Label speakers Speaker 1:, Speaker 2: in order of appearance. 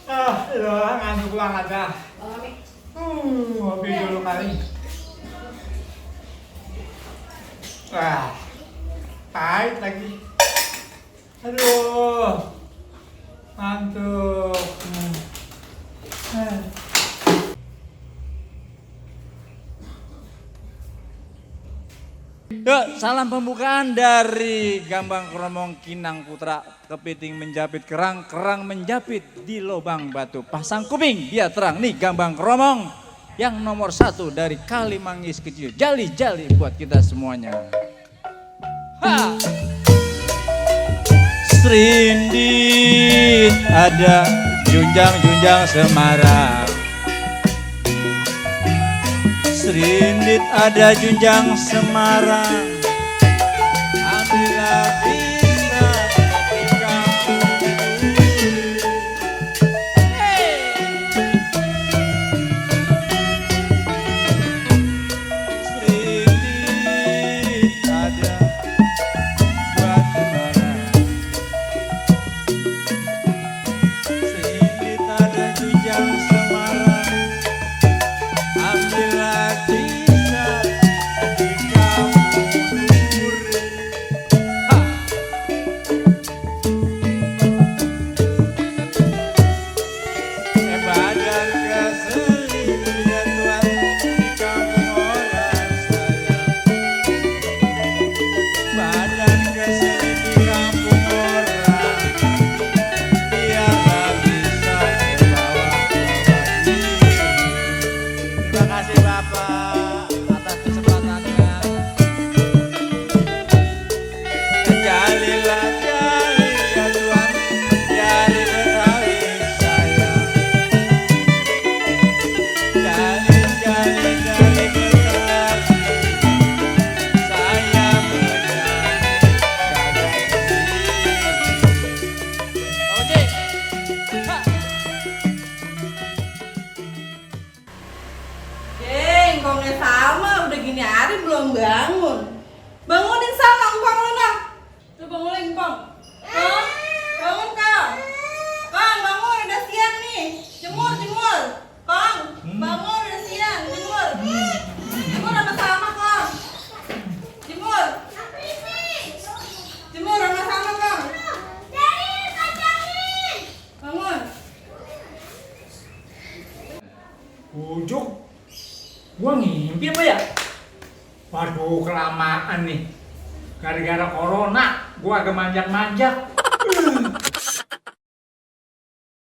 Speaker 1: Udah ngantuk banget dah. Ngopi dulu kali. Pahit lagi. Aduh, ngantuk.
Speaker 2: Yuk, salam pembukaan dari Gambang Kromong Kinang Putra. Kepiting menjapit kerang, kerang menjapit di lubang batu. Pasang kuping, biar terang nih Gambang Kromong. Yang nomor 1 dari Kalimangis kecil. Jali-jali buat kita semuanya. Ha! Serindit ada junjang-junjang Semarang. Serindit ada junjang Semarang. Ambillah bisa di kampung. Serindit ada buat Semarang. Serindit ada junjang Semarang. Ambillah bisa di kampung Duri. Badan keseling ya Tuhan di kampung orang saya. Badan keseling di kampung orang. Biarlah bisa terbawa diri. Terima kasih Bapak atas kesempatannya. Jalilah jali ya Tuhan, jali Betawi saya. Jali jali jali Betawi, saya menyanyi kagak sendiri. Oke, ha.
Speaker 3: Engkongnya sama, udah gini hari belum bangun. Bangunin sama engkong lu nah. Lu bangunin engkong. Kong, bangun kong. Kong, bangun udah siang nih. Jemur, jemur. Kong, bangun udah siang, jemur. Jemur sama-sama kong. Jemur. Jemur sama-sama kong. Bangun.
Speaker 1: Ujuk. Gua ngimpi apa ya? Waduh, kelamaan nih. Gara-gara corona, gua agak manjak-manjak.